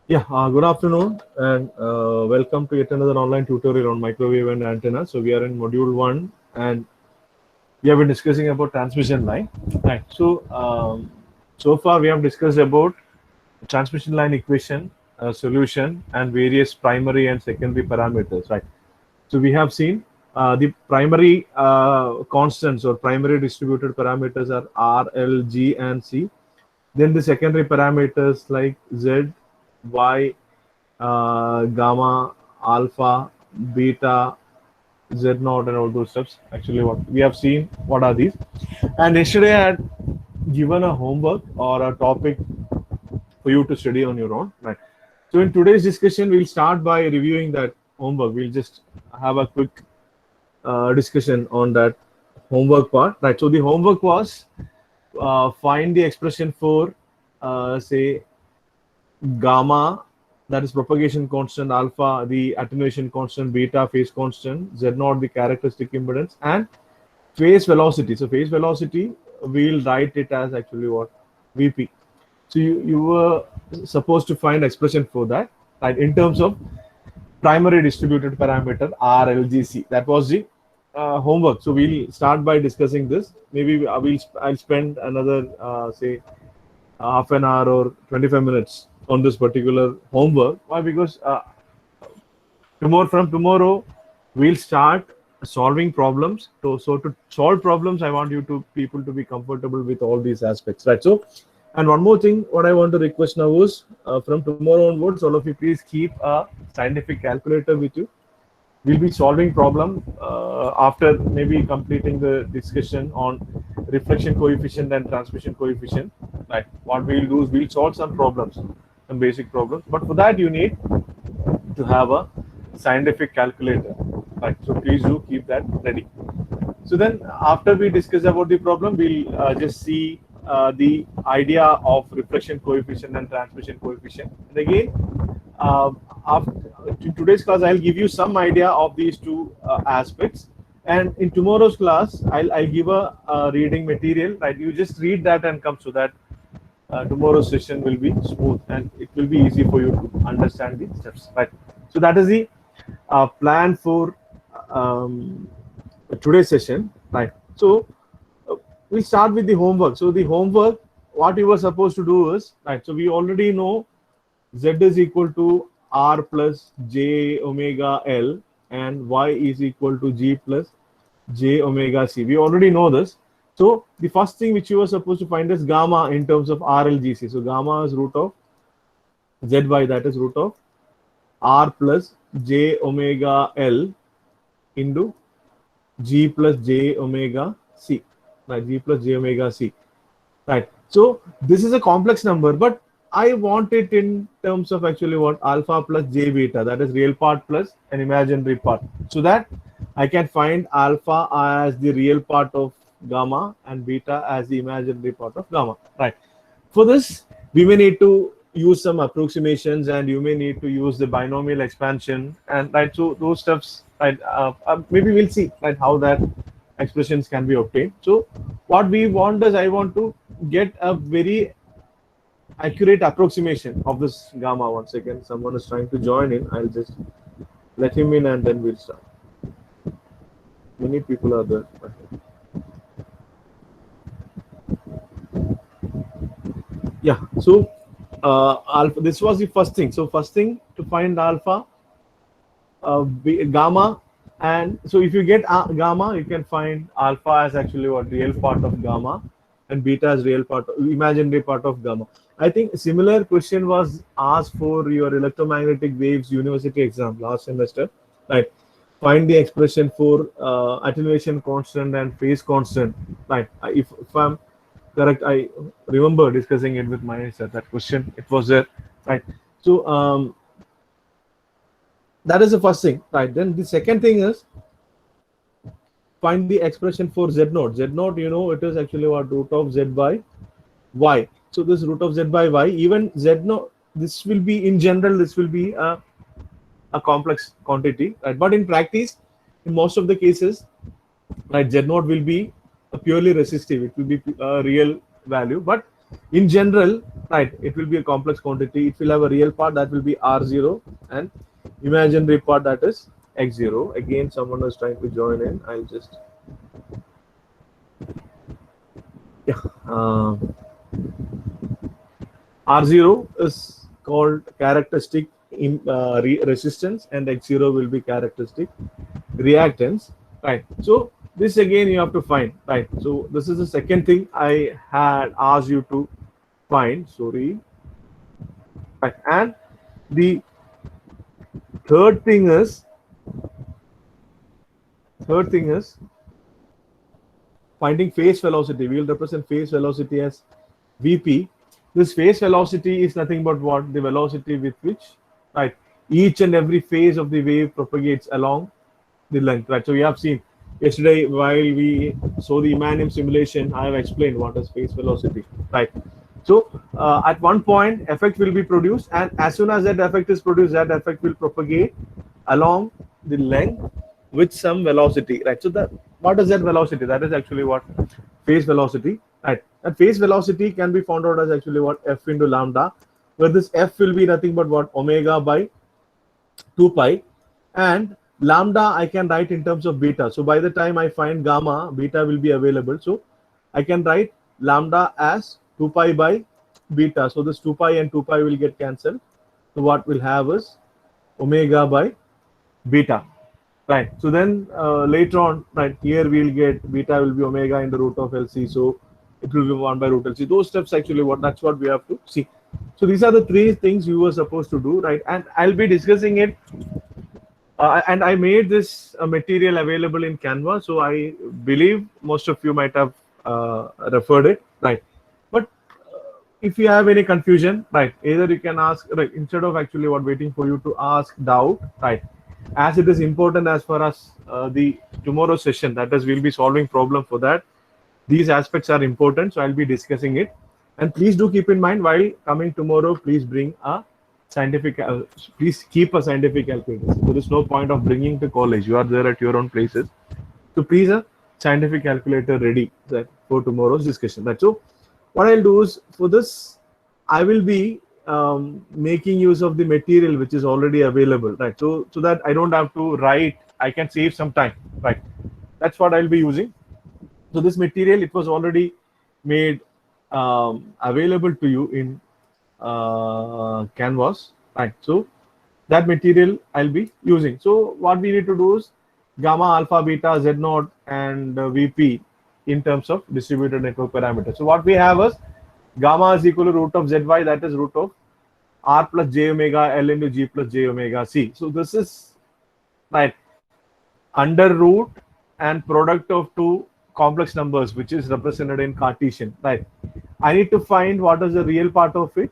Yeah, good afternoon and welcome to yet another online tutorial on microwave and antenna. So we are in module one and we have been discussing about transmission line. Right. So far we have discussed about transmission line equation, solution, and various primary and secondary parameters. Right. So we have seen the primary constants or primary distributed parameters are R, L, G, and C. Then the secondary parameters like Z, Y, gamma, alpha, beta, Z naught, and all those steps. Actually, what we have seen, what are these? And yesterday, I had given a homework or a topic for you to study on your own. Right. So, in today's discussion, we'll start by reviewing that homework. We'll just have a quick discussion on that homework part. Right. So, the homework was find the expression for, say, gamma, that is propagation constant, alpha the attenuation constant, beta phase constant, z naught the characteristic impedance, and phase velocity. So phase velocity, we'll write it as actually what, vp. So you were supposed to find expression for that, right, in terms of primary distributed parameter RLGC. That was the homework. So we'll start by discussing this. Maybe I'll spend another say half an hour or 25 minutes on this particular homework. Why? Because tomorrow we'll start solving problems. So to solve problems, I want you to people to be comfortable with all these aspects, right? So, and one more thing, what I want to request now is from tomorrow onwards, all of you please keep a scientific calculator with you. We'll be solving problem after maybe completing the discussion on reflection coefficient and transmission coefficient. Right. What we'll do is we'll solve some problems, some basic problems. But for that, you need to have a scientific calculator. Right. So please do keep that ready. So then, after we discuss about the problem, we'll just see the idea of reflection coefficient and transmission coefficient. And again, after in today's class, I'll give you some idea of these two aspects. And in tomorrow's class, I'll give a reading material. Right, you just read that and come so that tomorrow's session will be smooth and it will be easy for you to understand the steps. Right. So that is the plan for um, today's session. Right. So we'll start with the homework. So the homework, what you were supposed to do is, right. So we already know Z is equal to R plus J omega L and Y is equal to G plus J omega C. We already know this. So the first thing which you were supposed to find is gamma in terms of RLGC. So gamma is root of ZY, that is root of R plus J omega L into G plus J omega C. Right, G plus J omega C. Right. So this is a complex number, but I want it in terms of actually what, alpha plus J beta, that is real part plus an imaginary part, so that I can find alpha as the real part of gamma and beta as the imaginary part of gamma. Right. For this, we may need to use some approximations, and you may need to use the binomial expansion, and right. So those stuffs, right? Maybe we'll see, right, how that expressions can be obtained. So what we want is, I want to get a very accurate approximation of this gamma. Once again, someone is trying to join in. I'll just let him in and then we'll start. Many people are there. Yeah. So alpha. This was the first thing. So first thing to find alpha, gamma, and so if you get gamma, you can find alpha as actually what, real part of gamma, and beta as real part, imaginary part of gamma. I think similar question was asked for your electromagnetic waves university exam last semester. Right. Find the expression for attenuation constant and phase constant. Right. If I'm correct, I remember discussing it with my sir. That question, it was there. Right. So that is the first thing. Right. Then the second thing is find the expression for z naught. Z naught, you know, it is actually what, root of z by y. So this root of z by y, even z naught, this will be in general, this will be a complex quantity, right? But in practice, in most of the cases, right, z naught will be a purely resistive. It will be a real value. But In general, right, it will be a complex quantity. It will have a real part that will be R0 and imaginary part that is X0. Again, someone is trying to join in. I'll just, yeah. R0 is called characteristic resistance and X0 will be characteristic reactance, right? So this again you have to find, right? So this is the second thing I had asked you to find, sorry. Right. And the third thing is finding phase velocity. We will represent phase velocity as Vp. This phase velocity is nothing but what? The velocity with which, right, each and every phase of the wave propagates along the length, right? So we have seen yesterday while we saw the Emanium simulation, I have explained what is phase velocity, right? So at one point, effect will be produced, and as soon as that effect is produced, that effect will propagate along the length with some velocity, right? So that, what is that velocity? That is actually what? Phase velocity, right? And phase velocity can be found out as actually what? F into lambda, where this F will be nothing but what? Omega by 2 pi, and lambda I can write in terms of beta. So by the time I find gamma, beta will be available. So I can write lambda as 2 pi by beta. So this 2 pi and 2 pi will get cancelled. So what we'll have is omega by beta, right? So then later on, right, here we'll get beta will be omega in the root of LC. So it will be 1 by root LC. Those steps actually that's what we have to see. So these are the three things you were supposed to do, right? And I'll be discussing it. And I made this material available in Canva, so I believe most of you might have referred it, right? But if you have any confusion, right, either you can ask, right, instead of actually waiting for you to ask doubt, right? As it is important as far as the tomorrow session, that is, we'll be solving problem for that. These aspects are important, so I'll be discussing it. And please do keep in mind while coming tomorrow, please bring a scientific, please keep a scientific calculator. There is no point of bringing to college. You are there at your own places. So please a scientific calculator ready for tomorrow's discussion. Right. So what I'll do is for this, I will be making use of the material which is already available. Right. So that I don't have to write, I can save some time. Right. That's what I'll be using. So this material, it was already made available to you in Canvas, right? So that material I'll be using. So what we need to do is gamma, alpha, beta, z naught, and Vp in terms of distributed network parameters. So what we have is gamma is equal to root of zy, that is root of r plus j omega l into g plus j omega c. So this is, right, under root and product of two complex numbers, which is represented in Cartesian, right? I need to find what is the real part of it,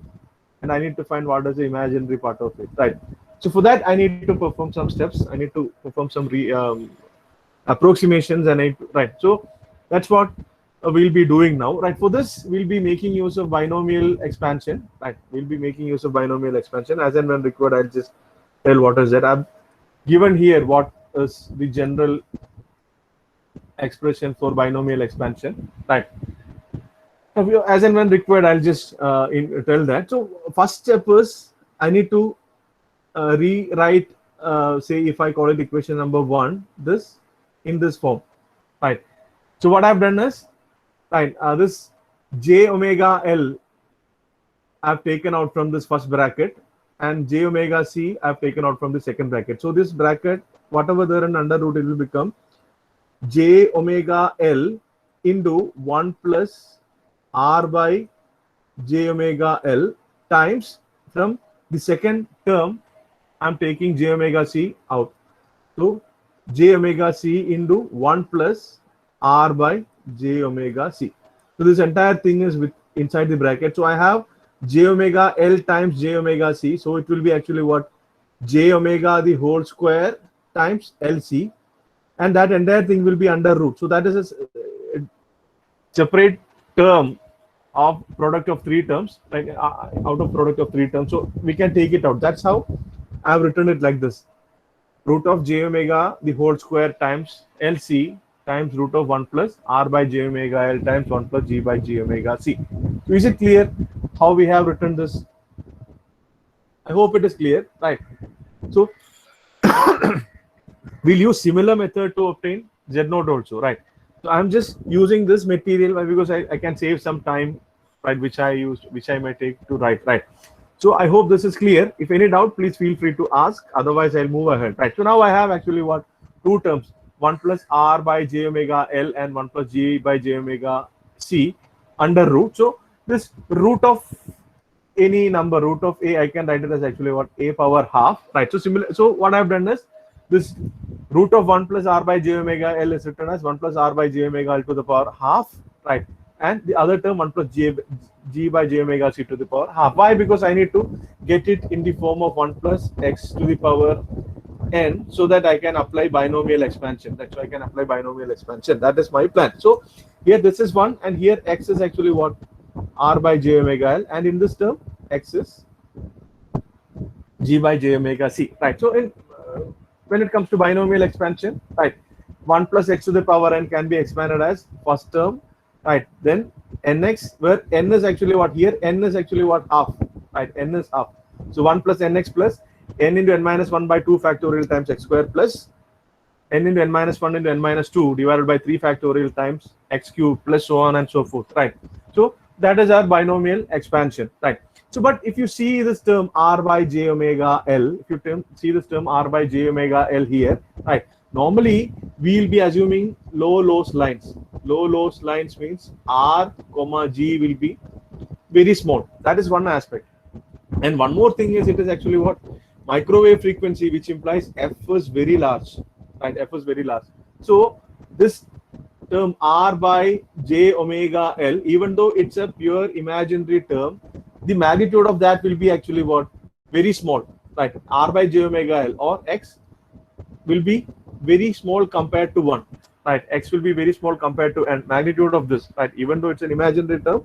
and I need to find what is the imaginary part of it, right? So for that, I need to perform some steps. I need to perform some approximations, and right. So that's what we'll be doing now, right? For this, we'll be making use of binomial expansion, right? We'll be making use of binomial expansion as and when required. I'll just tell what is that. I've given here what is the general expression for binomial expansion, right? As and when required, I'll just tell that. So first step is I need to rewrite, say if I call it equation number 1, this in this form, right? So what I've done is, right, this j omega L I've taken out from this first bracket, and j omega C I've taken out from the second bracket. So this bracket, whatever there in under root, it will become j omega L into 1 plus r by j omega L times, from the second term I'm taking j omega C out. So j omega C into 1 plus r by j omega C. So this entire thing is with inside the bracket. So I have j omega L times j omega C. So it will be actually what? J omega the whole square times LC, and that entire thing will be under root. So that is a separate term of product of three terms, like out of product of three terms. So we can take it out. That's how I've written it like this: root of j omega the whole square times LC times root of 1 plus r by j omega L times 1 plus g by j omega C. So is it clear how we have written this? I hope it is clear, right? So we'll use similar method to obtain Z node also, right? So I'm just using this material because I can save some time, right? Which I may take to write, right? So I hope this is clear. If any doubt, please feel free to ask. Otherwise, I'll move ahead, right? So now I have actually what, two terms: 1 plus R by j omega L and 1 plus G by j omega C under root. So this root of any number, root of a, I can write it as actually what, a power half, right? So similar. So what I've done is this root of 1 plus R by j omega L is written as 1 plus R by j omega L to the power half, right? And the other term 1 plus G by j omega C to the power half. Why? Because I need to get it in the form of 1 plus x to the power n, so that I can apply binomial expansion. That's why I can apply binomial expansion. That is my plan. So here this is 1, and here x is actually what, R by j omega L, and in this term x is G by j omega C, right? So in when it comes to binomial expansion, right, 1 plus x to the power n can be expanded as first term, right? Then nx, where n is actually what, here n is actually what, half, right? N is half. So 1 plus nx plus n into n minus 1 by 2 factorial times x square plus n into n minus 1 into n minus 2 divided by 3 factorial times x cube plus so on and so forth, right? So that is our binomial expansion, right? So, but if you see this term R by j omega L, if you see this term R by j omega L here, right? Normally, we'll be assuming low-loss lines. Low-loss lines means R, comma G will be very small. That is one aspect. And one more thing is, it is actually what, microwave frequency, which implies F is very large, right? F is very large. So this term R by j omega L, even though it's a pure imaginary term, the magnitude of that will be actually what, very small, right? R by j omega L or x will be very small compared to 1, right? X will be very small compared to, and magnitude of this, right? Even though it's an imaginary term,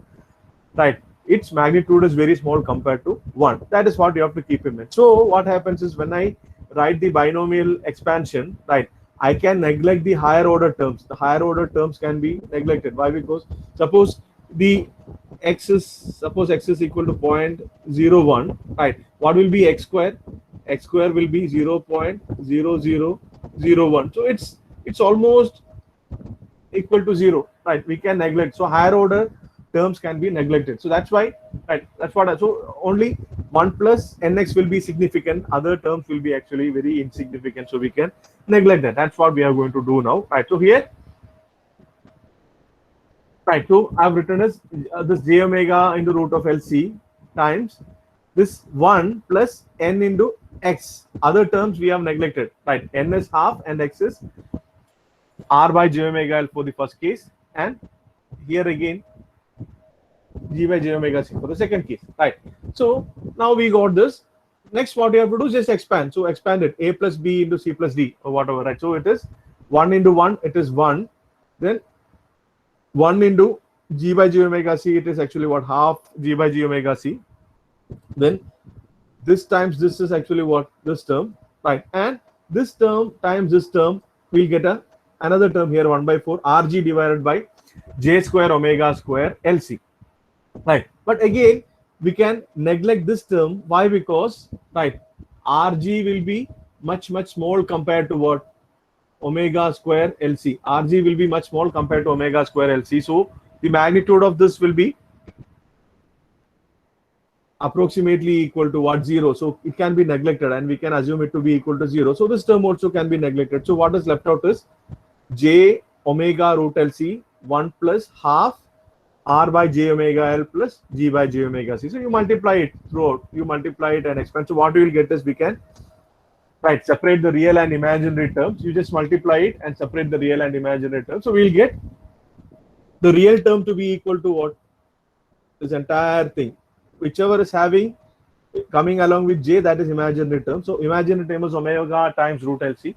right, its magnitude is very small compared to 1. That is what you have to keep in mind. So what happens is, when I write the binomial expansion, right, I can neglect the higher order terms. The higher order terms can be neglected. Why? Because suppose x is equal to 0.01, right? What will be x square? X square will be 0.0001. So it's almost equal to 0, right? We can neglect. So higher order terms can be neglected. So that's why, right? That's what. So only 1 plus nx will be significant. Other terms will be actually very insignificant. So we can neglect that. That's what we are going to do now, right? So here, right, so I've written as this j omega into root of LC times this 1 plus n into x. Other terms we have neglected, right? N is half and x is R by j omega L for the first case, and here again G by j omega C for the second case, right? So now we got this. Next, what you have to do is just expand. So expand it, a plus b into c plus d or whatever, right? So it is 1 into 1, it is 1. Then 1 into G by j omega C, it is actually what, half G by j omega C. Then this times this is actually what, this term, right? And this term times this term, we'll get another term here, 1 by 4 Rg divided by j square omega square Lc, right? But again, we can neglect this term. Why? Because, right, Rg will be much small compared to what, omega square Lc. Rg will be much small compared to omega square Lc. So the magnitude of this will be approximately equal to what, 0. So it can be neglected, and we can assume it to be equal to 0. So this term also can be neglected. So what is left out is j omega root Lc 1 plus half R by j omega L plus G by j omega C. So you multiply it throughout. You multiply it and expand. So what we will get is, we can, right, separate the real and imaginary terms. You just multiply it and separate the real and imaginary terms. So we'll get the real term to be equal to what? This entire thing. Whichever is coming along with j, that is imaginary term. So imaginary term is omega times root Lc,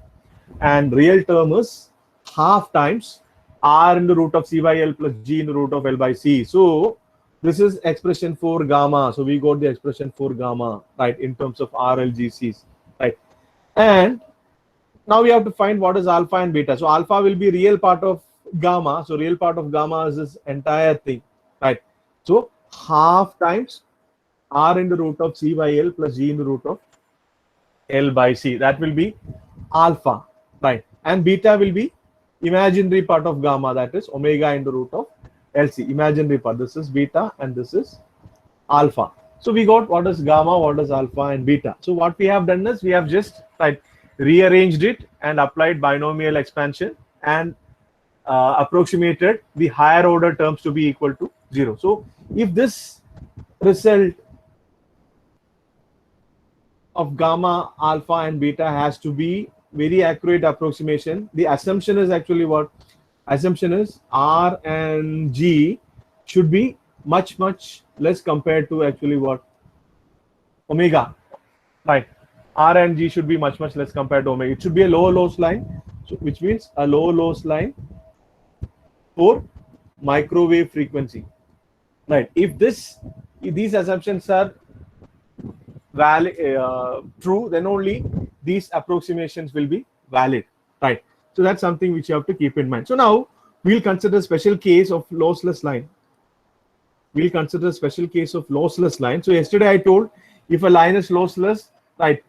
and real term is half times R into root of C by L plus G into root of L by C. So this is expression for gamma. So we got the expression for gamma, right, in terms of RLGCs, right? And now we have to find what is alpha and beta. So alpha will be real part of gamma. So real part of gamma is this entire thing, right? So half times r in the root of c by l plus g in the root of l by c. That will be alpha, right? And beta will be imaginary part of gamma, that is omega in the root of LC, imaginary part. This is beta and this is alpha. So we got what is gamma, what is alpha and beta. So what we have done is we have just rearranged it and applied binomial expansion and approximated the higher order terms to be equal to 0. So if this result of gamma, alpha and beta has to be very accurate approximation, the assumption is actually what? Assumption is R and G should be much less compared to actually what? Omega, right? R and G should be much less compared to omega. It should be a lower loss line, so, which means a lower loss line for microwave frequency, right? If these assumptions are valid, true, then only these approximations will be valid, right? So that's something which you have to keep in mind. So now we'll consider special case of lossless line. We'll consider special case of lossless line. So yesterday I told if a line is lossless, right,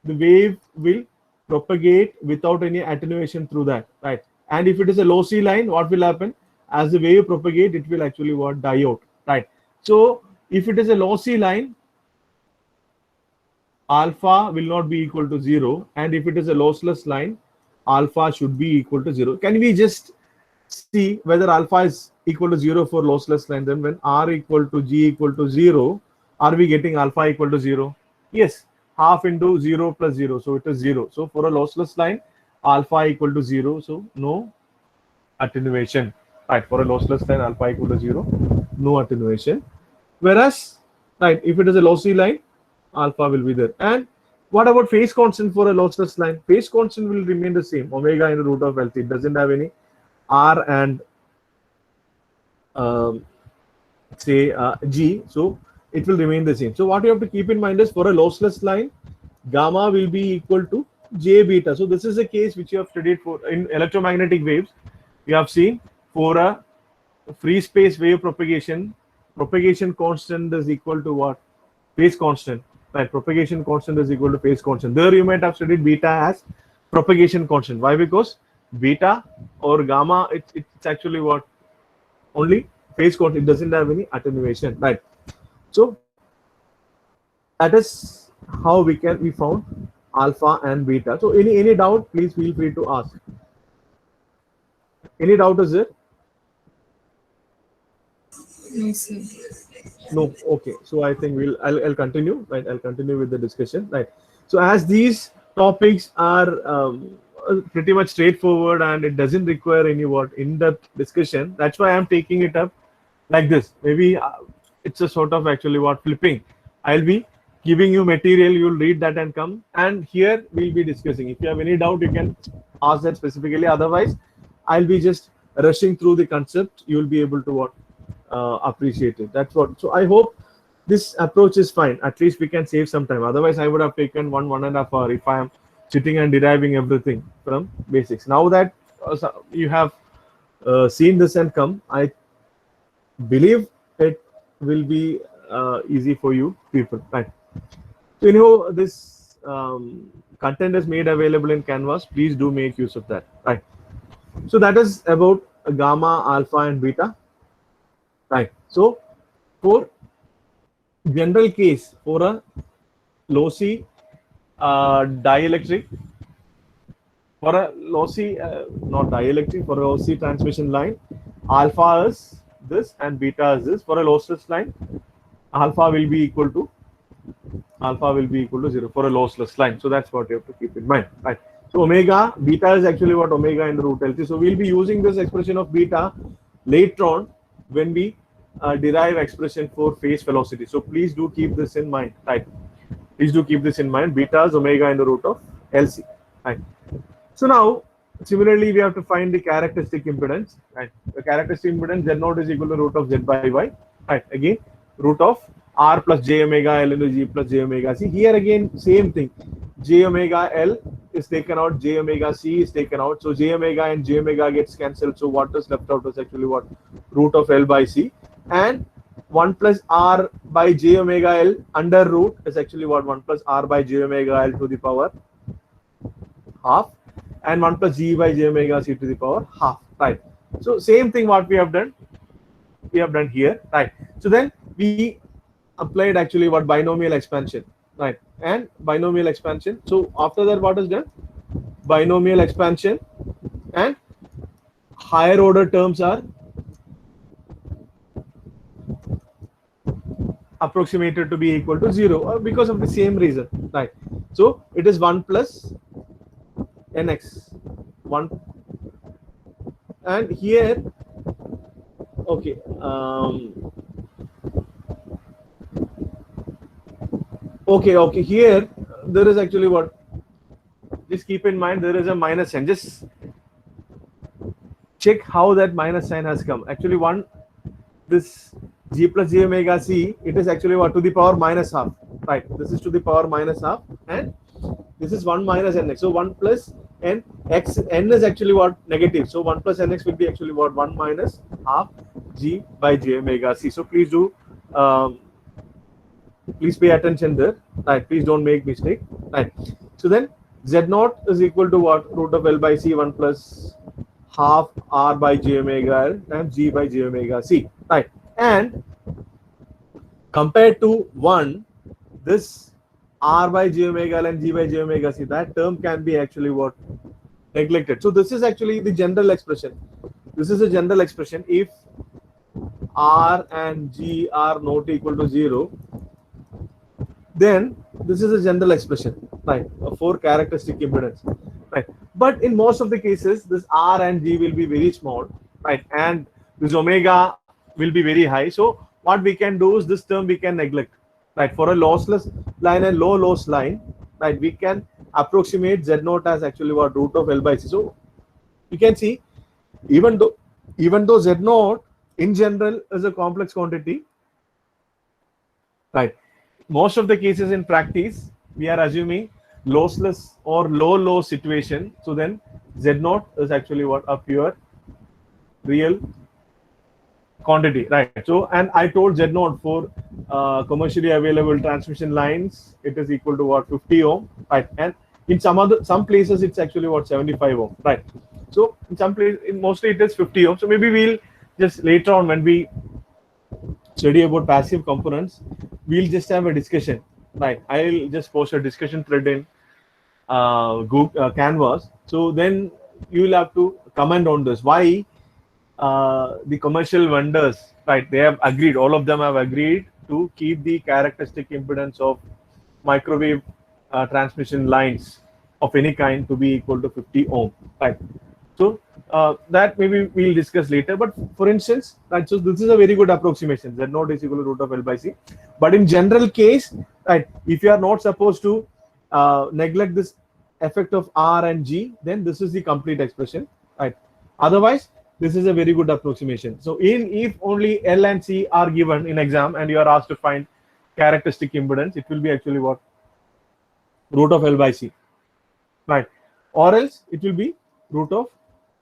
the wave will propagate without any attenuation through that, right? And if it is a lossy line, what will happen? As the wave propagate, it will actually what? Die out, right? So if it is a lossy line, alpha will not be equal to 0, and if it is a lossless line, alpha should be equal to 0. Can we just see whether alpha is equal to 0 for lossless line? Then when r equal to g equal to 0, are we getting alpha equal to 0? Yes, half into 0 plus 0, so it is 0. So for a lossless line, alpha equal to 0, so no attenuation, right? For a lossless line, alpha equal to 0, no attenuation. Whereas, right, if it is a lossy line, alpha will be there. And what about phase constant for a lossless line? Phase constant will remain the same, omega in the root of LC. It doesn't have any r and g, so it will remain the same. So what you have to keep in mind is for a lossless line, gamma will be equal to j beta. So this is a case which you have studied for in electromagnetic waves. You have seen for a free space wave propagation constant is equal to what? Phase constant, right? Propagation constant is equal to phase constant. There you might have studied beta as propagation constant. Why? Because beta or gamma, it's actually what? Only phase constant. It doesn't have any attenuation, right? So that is how we found alpha and beta. So any doubt, please feel free to ask. Any doubt is there? No, sir. No. Okay. So I think I'll continue. Right. I'll continue with the discussion. Right. So as these topics are pretty much straightforward and it doesn't require any in-depth discussion, that's why I'm taking it up like this. Maybe it's a sort of actually flipping. I'll be giving you material, you'll read that and come, and here we'll be discussing. If you have any doubt, you can ask that specifically. Otherwise, I'll be just rushing through the concept. You'll be able to appreciate it. That's what. So I hope this approach is fine. At least we can save some time. Otherwise, I would have taken 1.5 hours if I am sitting and deriving everything from basics. Now that you have seen this and come, I believe it will be easy for you people, right? So anyhow, this content is made available in Canvas. Please do make use of that, right? So that is about gamma, alpha and beta, right? So for general case, for a lossy dielectric, for a lossy not dielectric, for a lossy transmission line, alpha is this and beta is this. For a lossless line, alpha will be equal to 0 for a lossless line. So that's what you have to keep in mind, right? So omega, beta is actually what? Omega in the root LC. So we'll be using this expression of beta later on when we derive expression for phase velocity. So please do keep this in mind, right? Please do keep this in mind. Beta is omega in the root of LC, right? So now, similarly, we have to find the characteristic impedance, right? The characteristic impedance Z0 is equal to root of Z by Y, right? Again, root of R plus J omega L into G plus J omega C. Here again, same thing. J omega L is taken out, J omega C is taken out. So J omega and J omega gets cancelled. So what is left out is actually what? Root of L by C. And 1 plus r by j omega l under root is actually what 1 plus r by j omega l to the power half, and 1 plus g by j omega c to the power half, right? So same thing what we have done here, right? So then we applied actually what binomial expansion, right? And binomial expansion. So after that, what is done? Binomial expansion, and higher order terms are approximated to be equal to 0 because of the same reason, right? So it is 1 plus nx 1, and here, okay, okay, here there is actually what, just keep in mind there is a minus sign. Just check how that minus sign has come. Actually, one, this g plus j omega c, it is actually what, to the power minus half, right? This is to the power minus half, and this is 1 minus nx. So 1 plus n, x, n is actually what, negative. So 1 plus nx will be actually what, 1 minus half g by j omega c. So please do, please pay attention there, right? Please don't make mistake, right? So then z naught is equal to what, root of L by C 1 plus half r by j omega L times g by j omega c, right? And compared to 1, this r by j omega L and g by j omega c, that term can be actually what, neglected. So this is actually the general expression. This is a general expression. If r and g are not equal to 0, then this is a general expression, right, for characteristic impedance, right? But in most of the cases, this r and g will be very small, right, and this omega will be very high. So what we can do is, this term we can neglect, right? For a lossless line and low loss line, right, we can approximate z naught as actually what, root of L by C. So you can see, even though z naught in general is a complex quantity, right, most of the cases in practice we are assuming lossless or low loss situation. So then z naught is actually what, a pure real quantity, right? So, and I told z naught for commercially available transmission lines, it is equal to what, 50 ohm, right? And in some places it's actually what, 75 ohm, right? So in some places, mostly it is 50 ohm. So maybe we'll just later on, when we study about passive components, we'll just have a discussion, right? I'll just post a discussion thread in Google Canvas. So then you will have to comment on this. Why the commercial vendors, right, they have agreed, all of them have agreed to keep the characteristic impedance of microwave transmission lines of any kind to be equal to 50 ohm, right? So that maybe we'll discuss later. But for instance, right, so this is a very good approximation. Z naught is equal to root of L by C. But in general case, right, if you are not supposed to neglect this effect of R and G, then this is the complete expression, right? Otherwise, this is a very good approximation. So if only L and C are given in exam and you are asked to find characteristic impedance, it will be actually what, root of L by C, right? Or else it will be root of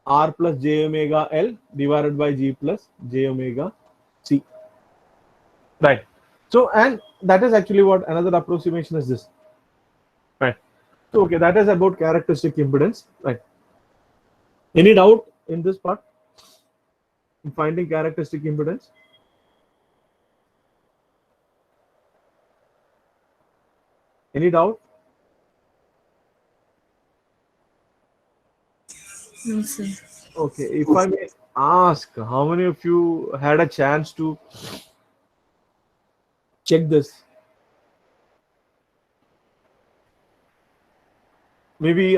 R plus j omega L divided by G plus j omega C, right? So, and that is actually what, another approximation is this, right? So okay, that is about characteristic impedance, right? Any doubt in this part, in finding characteristic impedance? Any doubt? No, sir. Okay, if I may ask, how many of you had a chance to check this? Maybe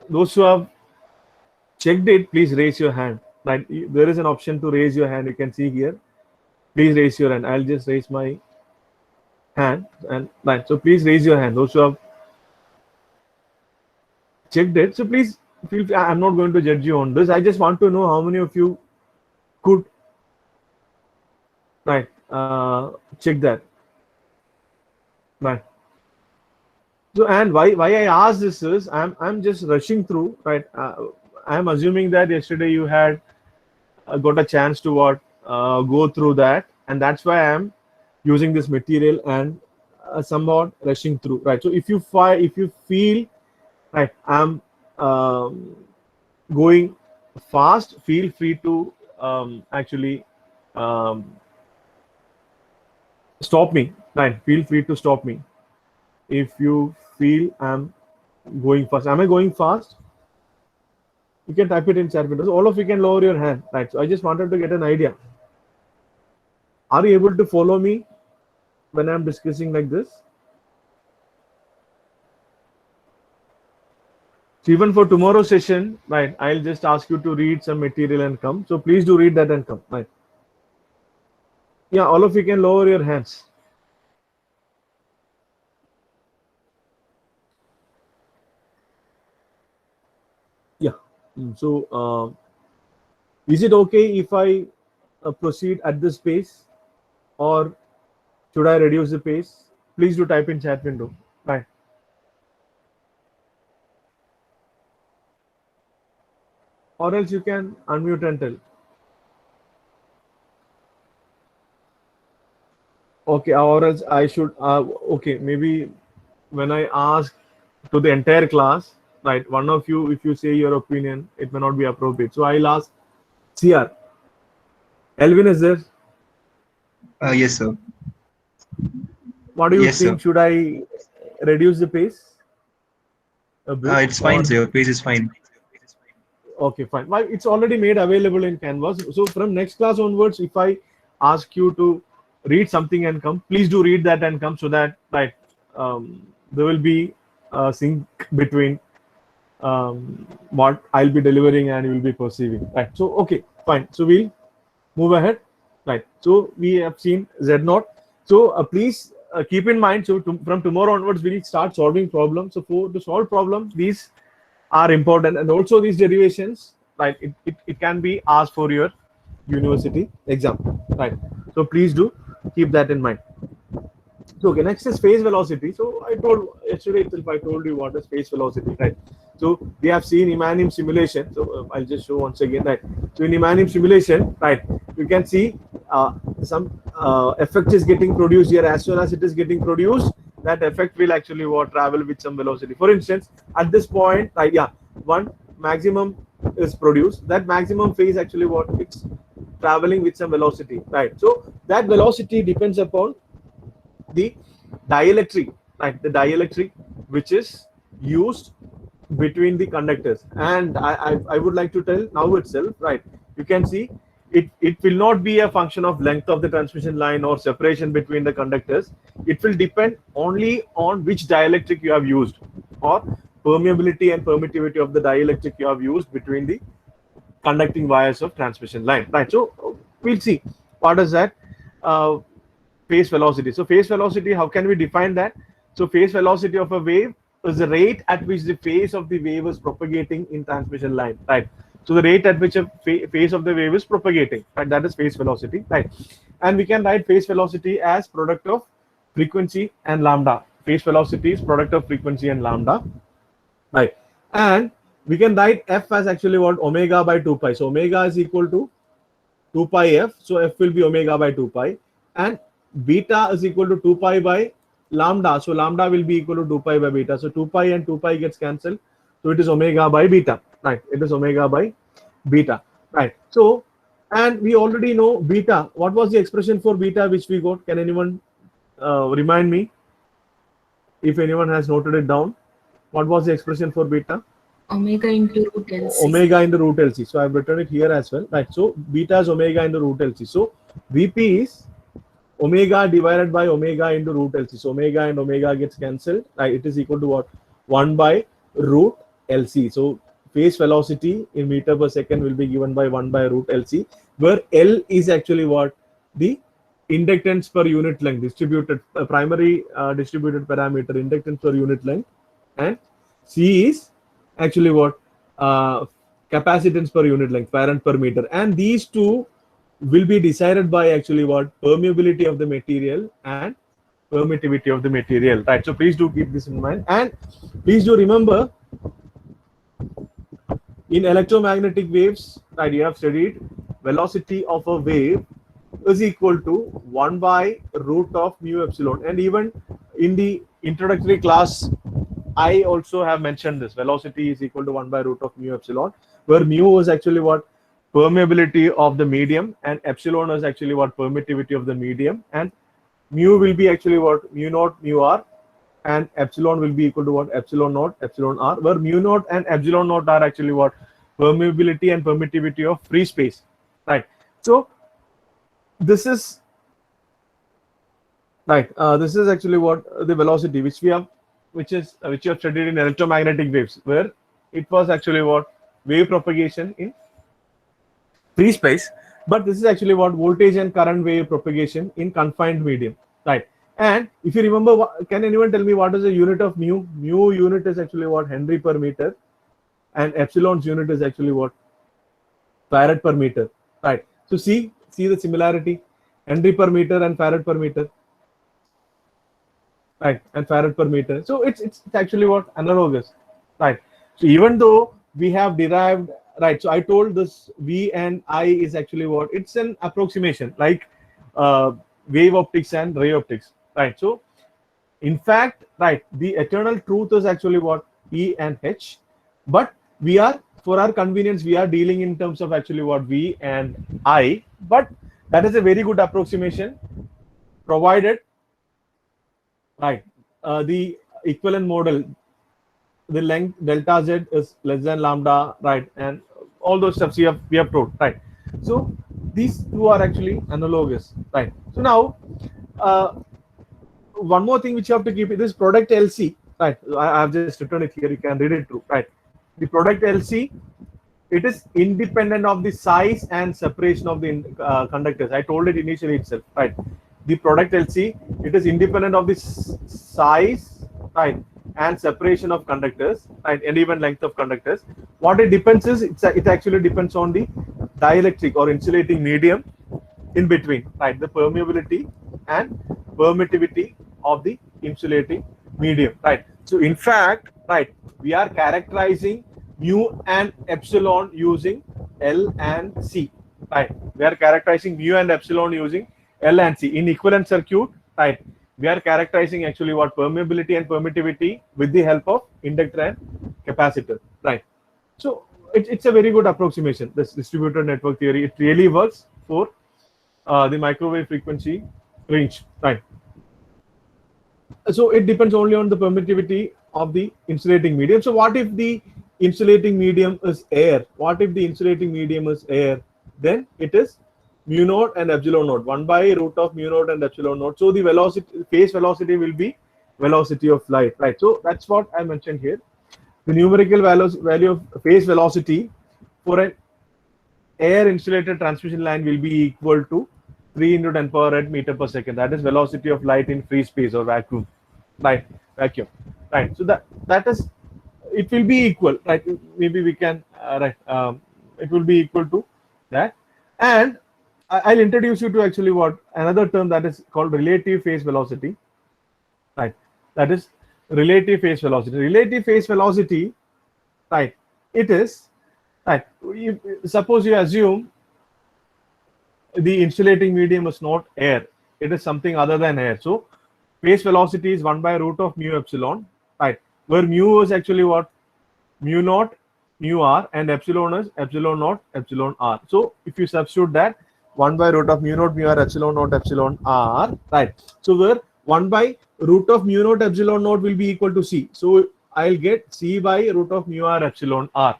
those who have checked it, please raise your hand. Right, there is an option to raise your hand. You can see here. Please raise your hand. I'll just raise my hand, and right. So please raise your hand. Those who have checked it. So please feel free. I'm not going to judge you on this. I just want to know how many of you could, right, check that, right? So, and why I ask this is, I'm just rushing through, right? I'm assuming that yesterday you had got a chance to what, go through that, and that's why I'm using this material and somewhat rushing through, right? So if you feel, right, I'm going fast, feel free to actually um, stop me, right? Feel free to stop me if you feel I'm going fast. Am I going fast? You can type it in chat windows. All of you can lower your hand, right? So I just wanted to get an idea. Are you able to follow me when I'm discussing like this? So even for tomorrow's session, right, I'll just ask you to read some material and come. So please do read that and come, right? Yeah, all of you can lower your hands. Yeah. So is it okay if I proceed at this pace, or should I reduce the pace? Please do type in chat window. Right. Or else you can unmute and tell. Okay, or else I should. Okay, maybe when I ask to the entire class, right? One of you, if you say your opinion, it may not be appropriate. So I'll ask CR. Elvin is there. Yes, sir. What do you Yes, sir. think? Should I reduce the pace a bit, It's fine, or sir. Your page is fine. okay, fine? Why, it's already made available in Canvas. So from next class onwards, if I ask you to read something and come, please do read that and come, so that, right, there will be a sync between what I'll be delivering and you will be perceiving. Right. So okay, fine. So we'll move ahead. Right. So we have seen Z0. So please keep in mind. So from tomorrow onwards, we'll start solving problems. So to solve problems, these are important, and also these derivations, right? It can be asked for your university exam, right? So please do keep that in mind. So okay, next is phase velocity. So I told yesterday itself, I told you what is phase velocity, right? So we have seen Imanim simulation. So I'll just show once again, right? So in Imanim simulation, right, you can see some effect is getting produced here. As soon as it is getting produced, that effect will actually travel with some velocity. For instance, at this point, right, yeah, one maximum is produced. That maximum phase actually it's traveling with some velocity, right? So that velocity depends upon the dielectric, right? The dielectric which is used between the conductors. And I would like to tell now itself, right? You can see it will not be a function of length of the transmission line or separation between the conductors. It will depend only on which dielectric you have used, or permeability and permittivity of the dielectric you have used between the conducting wires of transmission line, right? So we'll see what is that phase velocity. So phase velocity, how can we define that? So phase velocity of a wave is the rate at which the phase of the wave is propagating in transmission line, right? So the rate at which a phase of the wave is propagating, right? That is phase velocity, right? And we can write phase velocity as product of frequency and lambda. Phase velocity is product of frequency and lambda, right? And we can write f as actually what? Omega by 2 pi. So omega is equal to 2 pi f. So f will be omega by 2 pi. And beta is equal to 2 pi by lambda. So lambda will be equal to 2 pi by beta. So 2 pi and 2 pi gets cancelled. So it is omega by beta, right? It is omega by beta, right? So, and we already know beta. What was the expression for beta which we got? Can anyone remind me? If anyone has noted it down, what was the expression for beta? Omega into root LC. Omega into root LC. So I've written it here as well, right? So beta is omega into root LC. So Vp is omega divided by omega into root LC. So omega and omega gets cancelled, right? It is equal to what? 1 by root LC. So phase velocity in meter per second will be given by 1 by root LC, where L is actually what? The inductance per unit length, distributed primary distributed parameter, inductance per unit length, and C is actually what? Capacitance per unit length, farad per meter. And these two will be decided by actually what? Permeability of the material and permittivity of the material, right? So please do keep this in mind, and please do remember, in electromagnetic waves, right, you have studied velocity of a wave is equal to 1 by root of mu epsilon. And even in the introductory class, I also have mentioned this. Velocity is equal to 1 by root of mu epsilon, where mu is actually what? Permeability of the medium, and epsilon is actually what? Permittivity of the medium, and mu will be actually what? Mu naught mu r, and epsilon will be equal to what? Epsilon naught epsilon r, where mu naught and epsilon naught are actually what? Permeability and permittivity of free space, right? So this is right. This is actually what the velocity which we have, which you have studied in electromagnetic waves, where it was actually what? Wave propagation in free space. But this is actually what? Voltage and current wave propagation in confined medium, right? And if you remember, can anyone tell me what is the unit of mu? Mu unit is actually what? Henry per meter, and epsilon's unit is actually what? Farad per meter, right? So see the similarity, Henry per meter and Farad per meter, right? And Farad per meter. So it's actually what? Analogous, right? So even though we have derived, right? So I told this V and I is actually what? It's an approximation, like wave optics and ray optics, right? So in fact, right, the eternal truth is actually what? E and H, but we are, for our convenience, we are dealing in terms of actually what? V and I, but that is a very good approximation, provided, right, the equivalent model, the length delta z is less than lambda, right, and all those steps we have told, right? So these two are actually analogous, right? So now one more thing which you have to keep is this product LC, right? I have just written it here, you can read it through, right? The product LC, it is independent of the size and separation of the conductors. I told it initially itself, right? The product LC, it is independent of the size, right, and separation of conductors, right, and even length of conductors. What it depends is, it actually depends on the dielectric or insulating medium in between, right? The permeability and permittivity of the insulating medium, right? So in fact, right, we are characterizing mu and epsilon using L and C, right? We are characterizing mu and epsilon using L and C. In equivalent circuit, right, we are characterizing actually what? Permeability and permittivity with the help of inductor and capacitor, right? So it's a very good approximation, this distributed network theory. It really works for the microwave frequency range, right? So it depends only on the permittivity of the insulating medium. So what if the insulating medium is air? What if the insulating medium is air? Then it is mu naught and epsilon naught, 1 by root of mu naught and epsilon naught. So the velocity, phase velocity will be velocity of light, right? So that's what I mentioned here. The numerical value of phase velocity for an air insulated transmission line will be equal to 3 into 10 power 8 meter per second. That is velocity of light in free space or vacuum, right? Vacuum, right? So that is, it will be equal, right? Maybe we can it will be equal to that. And I'll introduce you to actually what? Another term that is called relative phase velocity, right? That is relative phase velocity. Relative phase velocity, right? It is, right, suppose you assume the insulating medium is not air, it is something other than air. So phase velocity is 1 by root of mu epsilon, right? Where mu is actually what? Mu naught mu r, and epsilon is epsilon naught epsilon r. So if you substitute that, 1 by root of mu naught mu r epsilon naught epsilon r, right? So where 1 by root of mu naught epsilon naught will be equal to c. So I'll get c by root of mu r epsilon r.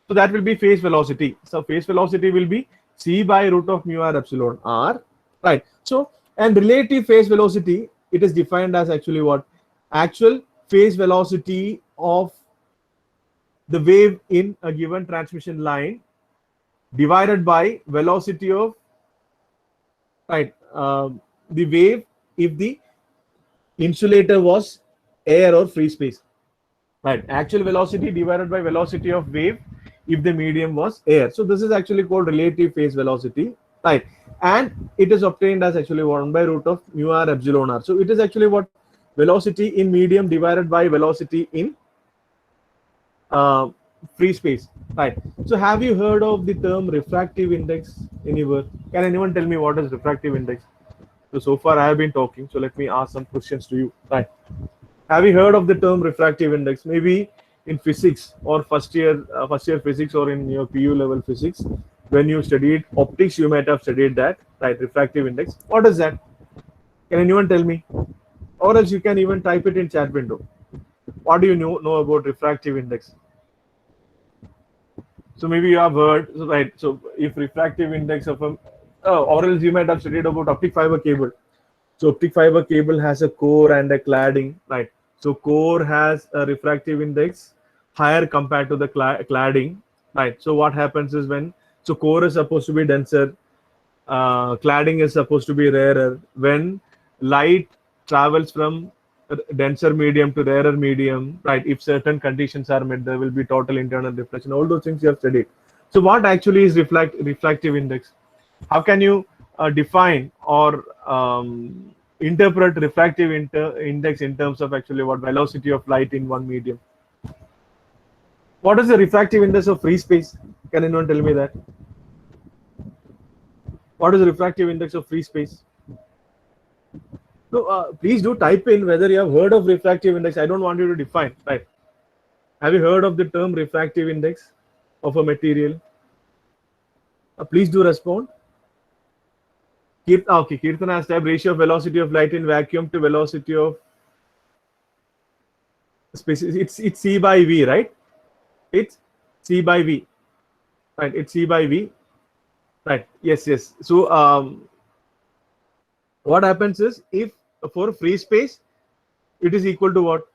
So that will be phase velocity. So phase velocity will be c by root of mu r epsilon r, right? So, and relative phase velocity, it is defined as actually what? Actual phase velocity of the wave in a given transmission line divided by velocity of, right, the wave if the insulator was air or free space, right? Actual velocity divided by velocity of wave if the medium was air. So this is actually called relative phase velocity, right? And it is obtained as actually 1 by root of mu r epsilon r. So it is actually what? Velocity in medium divided by velocity in free space, right? So have you heard of the term refractive index anywhere? Can anyone tell me what is refractive index? So far I have been talking, so let me ask some questions to you, right? Have you heard of the term refractive index? Maybe in physics or first year physics, or in your PU level physics, when you studied optics, you might have studied that, right? Refractive index. What is that? Can anyone tell me? Or else you can even type it in chat window. What do you know about refractive index? So maybe you have heard, right? So if refractive index of a, or else you might have studied about optic fiber cable. So optic fiber cable has a core and a cladding, right? So core has a refractive index higher compared to the cladding, right? So what happens is so core is supposed to be denser, cladding is supposed to be rarer. When light travels from denser medium to rarer medium, right? If certain conditions are met, there will be total internal reflection. All those things you have studied. So what actually is refractive index? How can you define or interpret refractive index in terms of actually what velocity of light in one medium? What is the refractive index of free space? Can anyone tell me that? What is the refractive index of free space? So please do type in whether you have heard of refractive index. I don't want you to define, right? Have you heard of the term refractive index of a material? Please do respond. Okay, Kirtan has typed ratio of velocity of light in vacuum to velocity of space. It's C by V, right? It's C by V, right? It's C by V, right? Yes. So what happens is, if for free space, it is equal to what?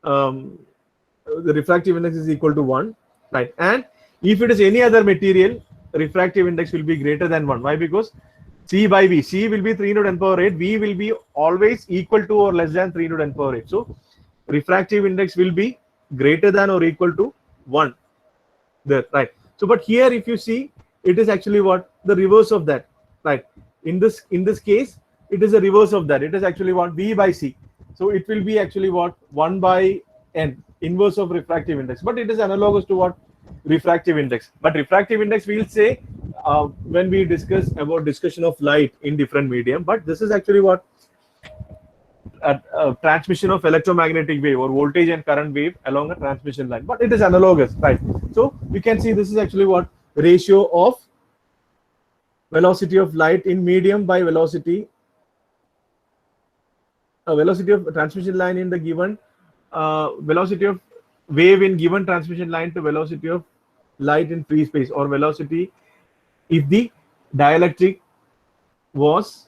The refractive index is equal to 1, right? And if it is any other material, refractive index will be greater than 1. Why? Because C by V, C will be 3 into 10 power 8, V will be always equal to or less than 3 into 10 power 8. So refractive index will be greater than or equal to 1 there, right? So but here, if you see, it is actually what? The reverse of that, right? In this case, it is the reverse of that. It is actually what? V by C. So it will be actually what? 1 by N, inverse of refractive index. But it is analogous to what? Refractive index. But refractive index, we'll say when we discuss about discussion of light in different medium. But this is actually what? A transmission of electromagnetic wave or voltage and current wave along a transmission line. But it is analogous, right? So you can see this is actually what? Ratio of velocity of light in medium by velocity of transmission line in the given velocity of wave in given transmission line to velocity of light in free space, or velocity if the dielectric was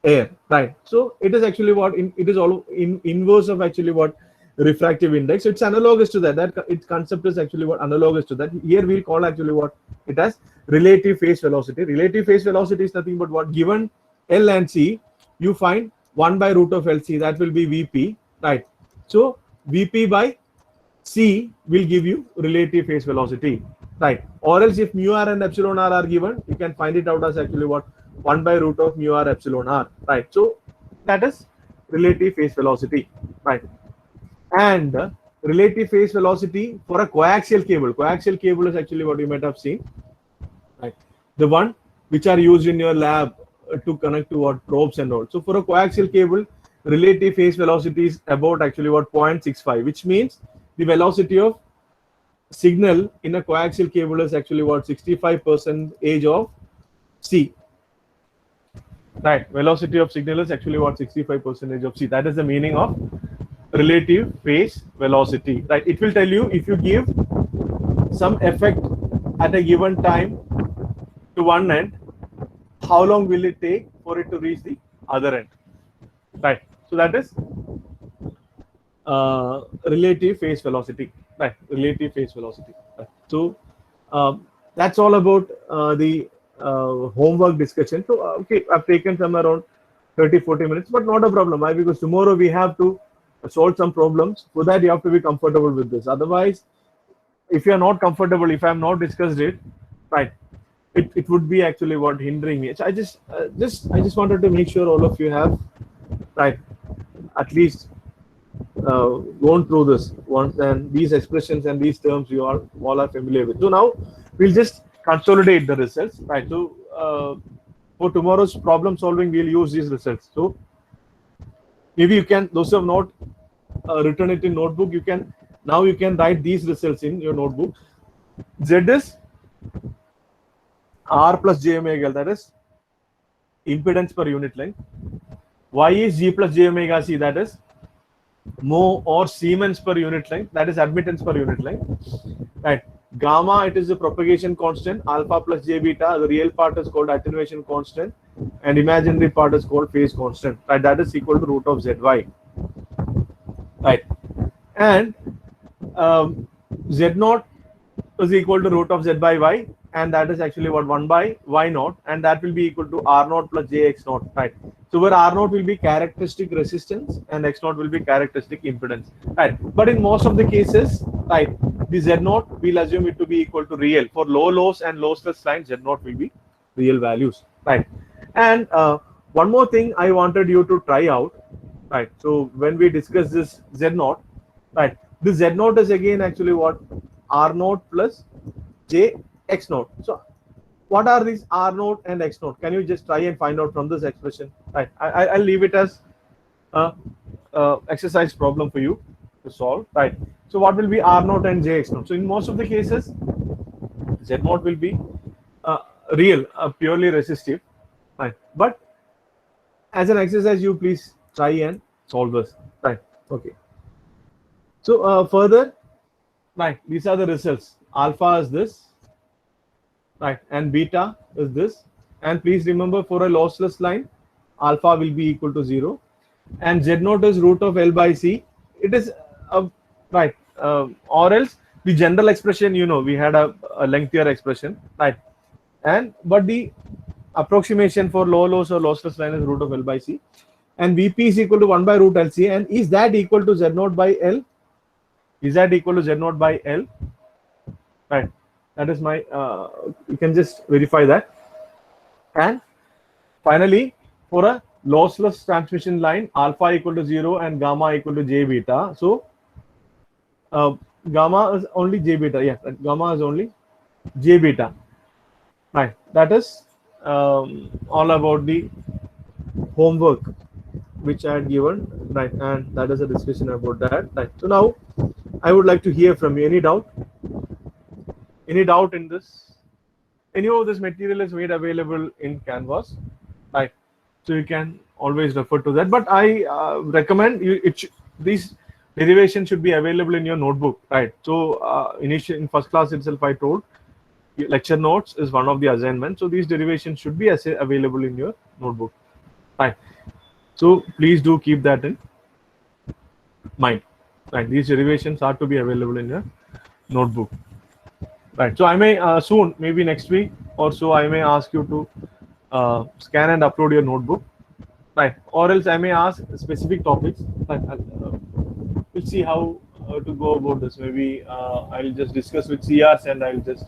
air, right? So it is actually what? It is all in inverse of actually what? Refractive index. So it's analogous to that. That its concept is actually what? Analogous to that. Here we'll call actually what? It as relative phase velocity. Relative phase velocity is nothing but what? Given L and C, you find 1 by root of LC, that will be VP, right? So VP by C will give you relative phase velocity, right? Or else if mu r and epsilon r are given, you can find it out as actually what? 1 by root of mu r epsilon r, right? So that is relative phase velocity, right? And relative phase velocity for a coaxial cable is actually what you might have seen, right? The one which are used in your lab to connect to what? Probes and all. So for a coaxial cable, relative phase velocity is about actually what? 0.65, which means the velocity of signal in a coaxial cable is actually what? 65% of C, right? Velocity of signal is actually what? 65% of C. That is the meaning of relative phase velocity, right? It will tell you if you give some effect at a given time to one end, how long will it take for it to reach the other end, right? So that is relative phase velocity, right? Relative phase velocity, right? So that's all about the homework discussion. So okay, I've taken some around 30-40 minutes, but not a problem. Why? Because tomorrow we have to solve some problems. For that you have to be comfortable with this. Otherwise, if you are not comfortable, if I have not discussed it, right, it would be actually what? Hindering me. So I just wanted to make sure all of you have, right, at least gone through this once, and these expressions and these terms you all are familiar with. So now we'll just consolidate the results, right? So for tomorrow's problem solving, we'll use these results. So maybe you can, those who have not written it in notebook, you can write these results in your notebook. Z is R plus j omega L, that is impedance per unit length. Y is G plus j omega C, that is mho or Siemens per unit length, that is admittance per unit length. Right. Gamma, it is the propagation constant. Alpha plus j beta, the real part is called attenuation constant, and imaginary part is called phase constant. Right. That is equal to root of zy. Right. And z naught is equal to root of z by y, and that is actually what 1 by y naught, and that will be equal to r naught plus jx naught. Right. So where r naught will be characteristic resistance and x naught will be characteristic impedance. Right. But in most of the cases, right, the z naught we'll assume it to be equal to real. For low loss and lossless lines, z naught will be real values. Right. And one more thing I wanted you to try out. Right. So when we discuss this z naught, right, this z naught is again actually what r naught plus j x naught. So what are these r naught and x naught? Can you just try and find out from this expression? Right. I'll leave it as a exercise problem for you to solve. Right. So what will be r naught and j x naught? So in most of the cases, z naught will be real, purely resistive. Right. But as an exercise, you please try and solve this. Right. Okay. So further, right, these are the results. Alpha is this, right, and beta is this. And please remember, for a lossless line, alpha will be equal to 0, and z naught is root of L by C. It is right, or else the general expression, you know, we had a lengthier expression, right? And but the approximation for low loss or lossless line is root of L by C, and Vp is equal to 1 by root LC. And is that equal to z naught by L? Is that equal to z naught by L? Right. That is my, you can just verify that. And finally, for a lossless transmission line, alpha equal to 0 and gamma equal to j beta. So gamma is only j beta. Yeah, gamma is only j beta. Right. That is all about the homework which I had given. Right. And that is a discussion about that. Right. So now I would like to hear from you. Any doubt? Any doubt in this? Any of this material is made available in Canvas, right? So you can always refer to that. But I recommend you, these derivations should be available in your notebook, right? So initially in first class itself, I told lecture notes is one of the assignments. So these derivations should be available in your notebook, right? So please do keep that in mind. Right, these derivations are to be available in your notebook. Right, so I may soon, maybe next week or so, I may ask you to scan and upload your notebook. Right, or else I may ask specific topics. Right, we'll see how to go about this. Maybe I'll just discuss with CRs and I'll just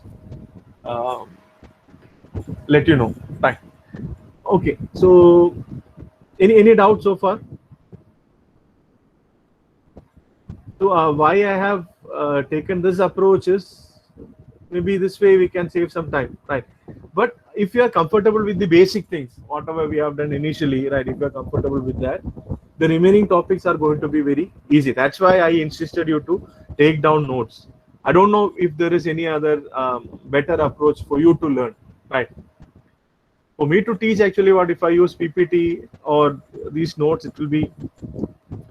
let you know. Right. Okay. So, any doubt so far? So why I have taken this approach is maybe this way we can save some time, right? But if you are comfortable with the basic things, whatever we have done initially, right? If you are comfortable with that, the remaining topics are going to be very easy. That's why I insisted you to take down notes. I don't know if there is any other better approach for you to learn, right? For me to teach, actually, what if I use PPT or these notes, it will be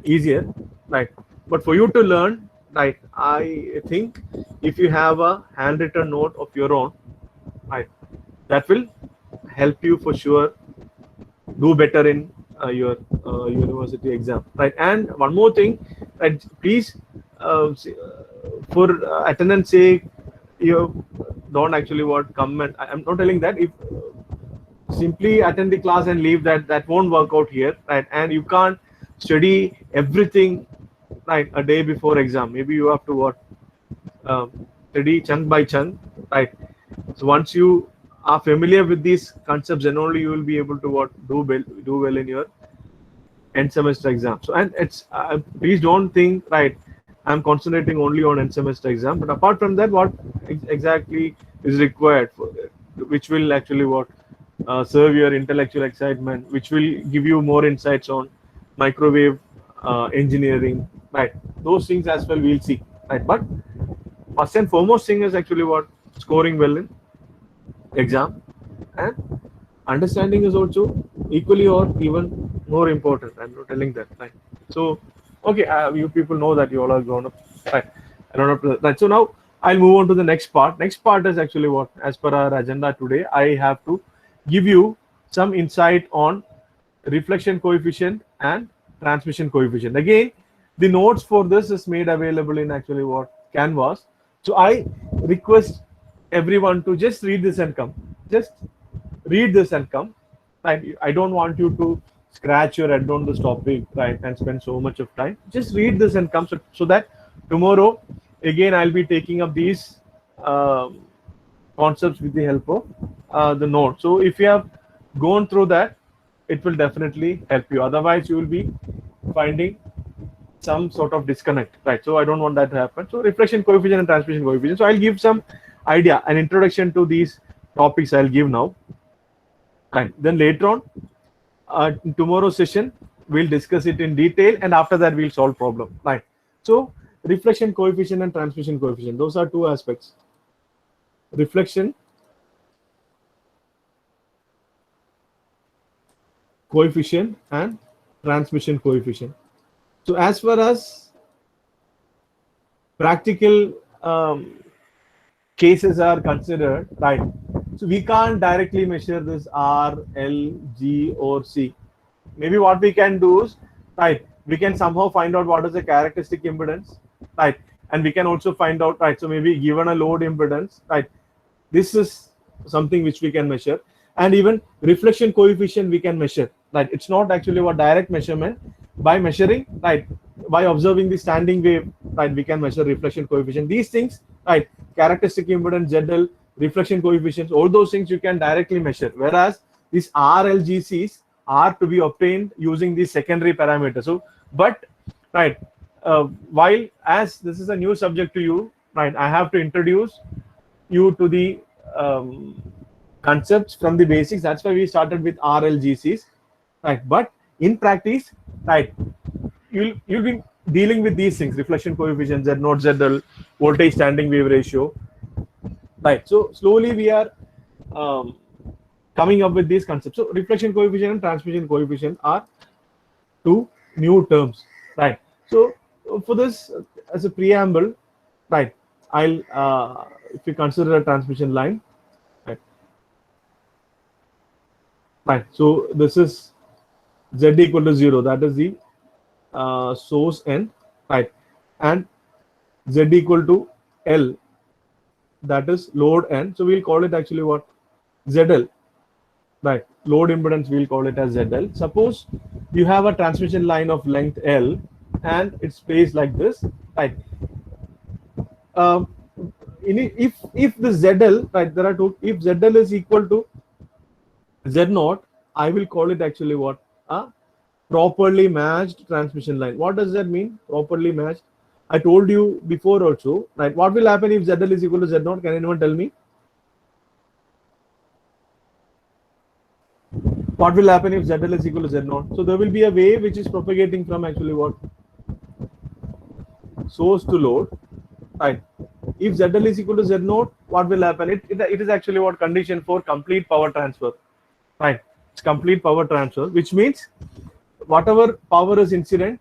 easier, right? But for you to learn, right, I think if you have a handwritten note of your own, right, that will help you for sure do better in your university exam, right? And one more thing, right, please, for attendance sake, you don't actually come and I'm not telling that. If simply attend the class and leave, that won't work out here, right? And you can't study everything, right, a day before exam. Maybe you have to study chunk by chunk, right? So once you are familiar with these concepts, then only you will be able to do well in your end semester exam. So, and it's please don't think, right, I'm concentrating only on end semester exam, but apart from that, what exactly is required for which will actually what serve your intellectual excitement, which will give you more insights on microwave engineering, right? Those things as well we'll see, right? But first and foremost thing is actually what scoring well in exam, and understanding is also equally or even more important. I'm not telling that, right? So, okay, you people know that you all are grown up, right? I don't know that. So now I'll move on to the next part. Next part is actually what, as per our agenda today, I have to give you some insight on reflection coefficient and transmission coefficient. Again, the notes for this is made available in actually what Canvas. So I request everyone to just read this and come. Just read this and come. Right? I don't want you to scratch your head on this topic, right, and spend so much of time. Just read this and come, so that tomorrow again I'll be taking up these concepts with the help of the note. So if you have gone through that, it will definitely help you. Otherwise, you will be finding some sort of disconnect, right? So I don't want that to happen. So reflection coefficient and transmission coefficient. So I'll give some idea, an introduction to these topics I'll give now. Right. Then later on, in tomorrow's session, we'll discuss it in detail, and after that, we'll solve problem. Right. So reflection coefficient and transmission coefficient. Those are two aspects. Reflection coefficient and transmission coefficient. So as far as practical cases are considered, right? So we can't directly measure this R, L, G, or C. Maybe what we can do is, right, we can somehow find out what is the characteristic impedance, right? And we can also find out, right, so maybe given a load impedance, right, this is something which we can measure. And even reflection coefficient we can measure, right? It's not actually what direct measurement. By measuring, right, by observing the standing wave, right, we can measure reflection coefficient. These things, right, characteristic impedance, ZL, reflection coefficients, all those things you can directly measure. Whereas these RLGCs are to be obtained using the secondary parameter. So, but right, while as this is a new subject to you, right, I have to introduce you to the concepts from the basics. That's why we started with RLGCs, right? But in practice, right, you'll be dealing with these things: reflection coefficient, Z naught, ZL, voltage standing wave ratio, right? So slowly we are coming up with these concepts. So reflection coefficient and transmission coefficient are two new terms, right? So for this, as a preamble, right, I'll if you consider a transmission line, right, right. So this is Z equal to 0, that is the source N, right, and Z equal to L, that is load N. So we'll call it actually what? ZL, right? Load impedance, we'll call it as ZL. Suppose you have a transmission line of length L and it's placed like this, right? If the ZL, right, there are two. If ZL is equal to Z naught, I will call it actually what? A properly matched transmission line. What does that mean? Properly matched. I told you before also, right? What will happen if ZL is equal to Z naught? Can anyone tell me? What will happen if ZL is equal to Z naught? So there will be a wave which is propagating from actually what? Source to load, right? If ZL is equal to Z naught, what will happen? It is actually what? Condition for complete power transfer, right? It's complete power transfer, which means whatever power is incident,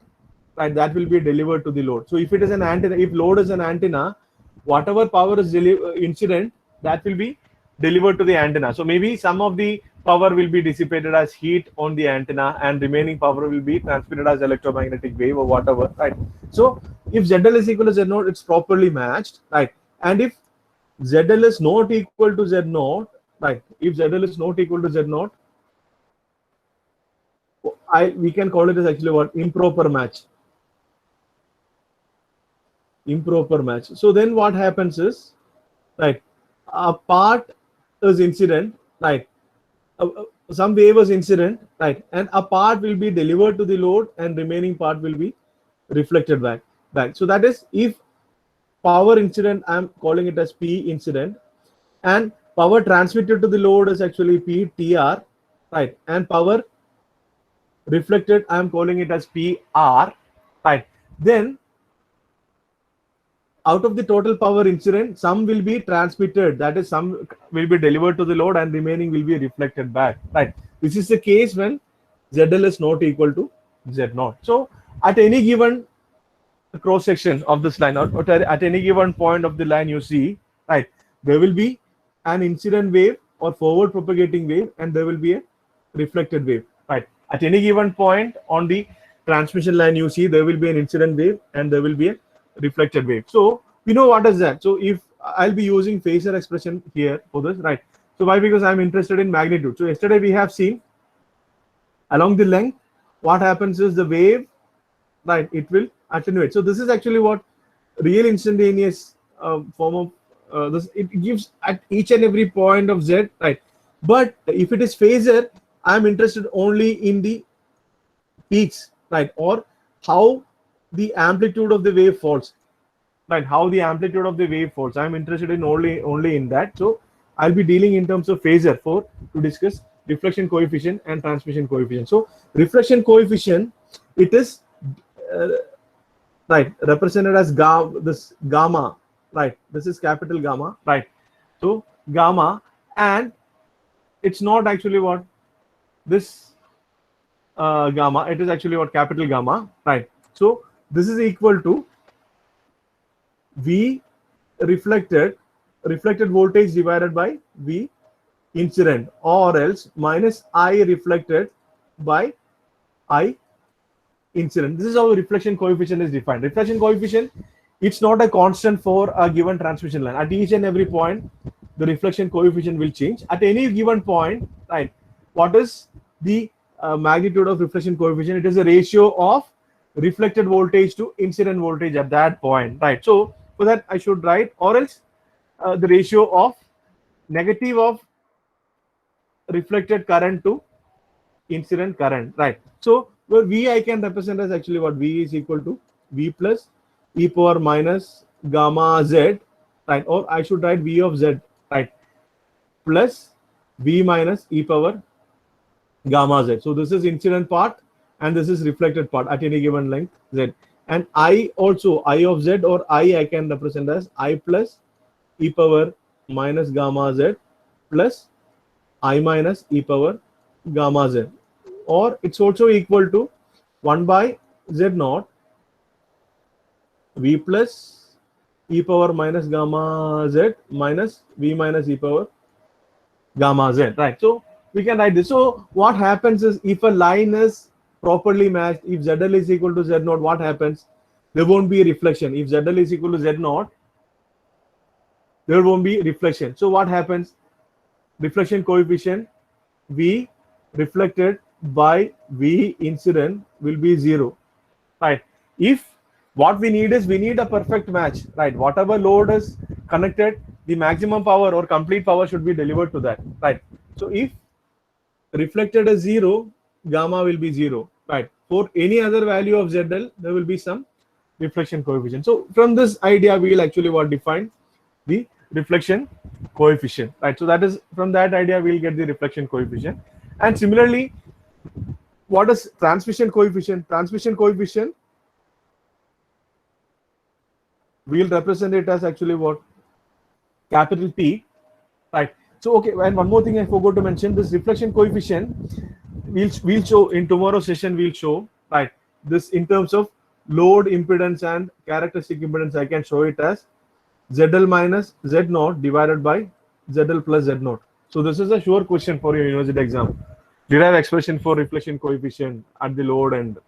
right, that will be delivered to the load. So if it is an antenna, if load is an antenna, whatever power is incident, that will be delivered to the antenna. So maybe some of the power will be dissipated as heat on the antenna, and remaining power will be transmitted as electromagnetic wave or whatever, right? So if ZL is equal to Z naught, it's properly matched, right? And if ZL is not equal to Z naught, right? If ZL is not equal to Z naught, we can call it as actually what? Improper match. Improper match. So then what happens is, right, a part is incident, right? some wave was incident, right? And a part will be delivered to the load and remaining part will be reflected back. So that is, if power incident, I'm calling it as P incident, and power transmitted to the load is actually P TR, right? And power reflected, I'm calling it as PR, right? Then out of the total power incident, some will be transmitted, that is, some will be delivered to the load and remaining will be reflected back, right? This is the case when ZL is not equal to Z0. So at any given cross section of this line, or at any given point of the line, you see, right, there will be an incident wave or forward propagating wave, and there will be a reflected wave, right? At any given point on the transmission line, you see there will be an incident wave and there will be a reflected wave. So we know what is that. So if I'll be using phasor expression here for this, right? So why? Because I'm interested in magnitude. So yesterday we have seen along the length, what happens is the wave, right, it will attenuate. So this is actually what real instantaneous form of this, it gives at each and every point of Z, right? But if it is phasor, I'm interested only in the peaks, right? Or how the amplitude of the wave falls, right? How the amplitude of the wave falls, I'm interested in only in that. So I'll be dealing in terms of phasor for to discuss reflection coefficient and transmission coefficient. So reflection coefficient, it is uh, right, represented as this gamma, right? This is capital gamma, right? So gamma, and it's not actually what this gamma, it is actually what capital gamma, right? So this is equal to V reflected voltage divided by V incident, or else minus I reflected by I incident. This is how reflection coefficient is defined. Reflection coefficient, it's not a constant for a given transmission line. At each and every point, the reflection coefficient will change. At any given point, right, what is the magnitude of reflection coefficient? It is a ratio of reflected voltage to incident voltage at that point, right? So for that I should write, or else the ratio of negative of reflected current to incident current, right? So well, V I can represent as actually what V is equal to V plus e power minus gamma Z, right? Or I should write V of Z, right, plus V minus e power gamma Z. So this is incident part and this is reflected part at any given length Z. And I also, I of Z or I can represent as I plus e power minus gamma Z plus I minus e power gamma Z. Or it's also equal to 1 by Z naught V plus e power minus gamma Z minus V minus e power gamma Z, right? So we can write this. So what happens is, if a line is properly matched, if ZL is equal to Z naught, what happens? There won't be a reflection. If ZL is equal to Z naught, there won't be reflection. So what happens? Reflection coefficient V reflected by V incident will be 0, right? If what we need is, we need a perfect match, right? Whatever load is connected, the maximum power or complete power should be delivered to that, right? So if reflected as 0, gamma will be 0, right? For any other value of ZL, there will be some reflection coefficient. So from this idea, we will actually what define the reflection coefficient, right? So that is, from that idea we'll get the reflection coefficient. And similarly, what is transmission coefficient? Transmission coefficient, we'll represent it as actually what? Capital P, right? So okay, and one more thing I forgot to mention, this reflection coefficient we'll show in tomorrow's session. We'll show, right, this in terms of load impedance and characteristic impedance. I can show it as ZL minus Z naught divided by ZL plus Z naught. So this is a sure question for your university exam. Derive expression for reflection coefficient at the load end,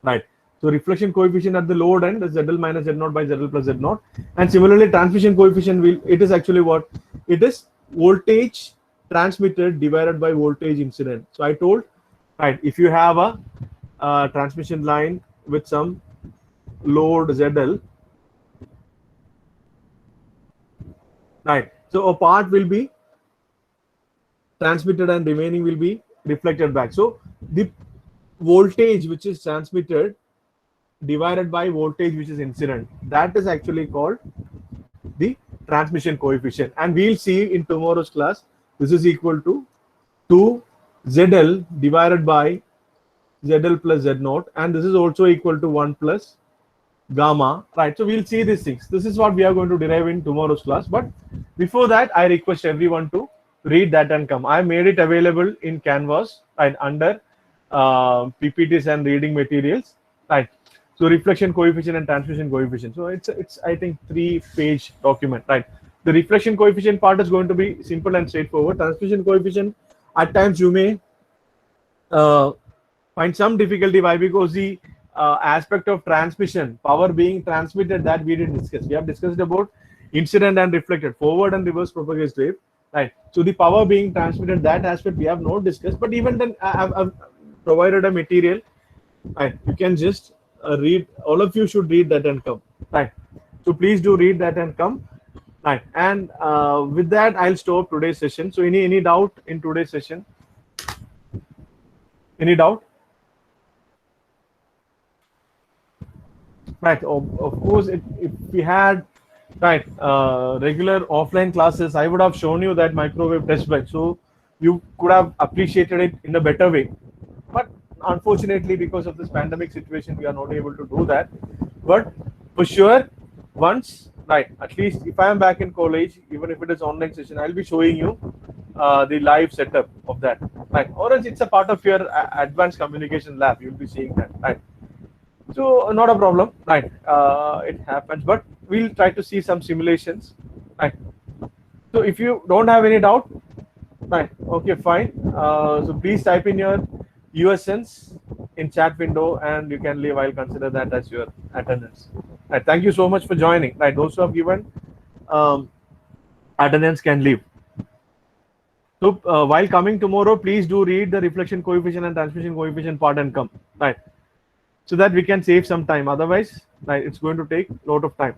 right? So reflection coefficient at the load end is ZL minus Z naught by ZL plus Z naught. And similarly, transmission coefficient it is actually what? It is voltage transmitted divided by voltage incident. So I told, right, if you have a transmission line with some load ZL, right, so a part will be transmitted and remaining will be reflected back. So the voltage which is transmitted divided by voltage which is incident, that is actually called the transmission coefficient. And we'll see in tomorrow's class, this is equal to 2 ZL divided by ZL plus Z naught, and this is also equal to 1 plus gamma, right? So we'll see these things. This is what we are going to derive in tomorrow's class. But before that, I request everyone to read that and come. I made it available in Canvas, right, under PPTs and reading materials, right? So reflection coefficient and transmission coefficient. So it's I think 3-page document, right? The reflection coefficient part is going to be simple and straightforward. Transmission coefficient, at times you may find some difficulty. Why? Because the aspect of transmission, power being transmitted, that we didn't discuss. We have discussed about incident and reflected, forward and reverse propagate wave, right? So the power being transmitted, that aspect we have not discussed. But even then, I've provided a material, right? You can just read. All of you should read that and come, right? So please do read that and come, right? And with that, I'll stop today's session. So any doubt in today's session? Any doubt? Right. Of course, if we had regular offline classes, I would have shown you that microwave test bed, so you could have appreciated it in a better way. But unfortunately, because of this pandemic situation, we are not able to do that. But for sure, once, right, at least if I am back in college, even if it is online session, I'll be showing you the live setup of that, right? Or else it's a part of your advanced communication lab. You'll be seeing that, right? So not a problem, right? It happens, but we'll try to see some simulations, right? So if you don't have any doubt, right? Okay, fine. So please type in your USNs in chat window, and you can leave. I'll consider that as your attendance. Right? Thank you so much for joining. Right? Those who have given attendance can leave. So while coming tomorrow, please do read the reflection coefficient and transmission coefficient part and come, right? So that we can save some time. Otherwise, right, it's going to take a lot of time.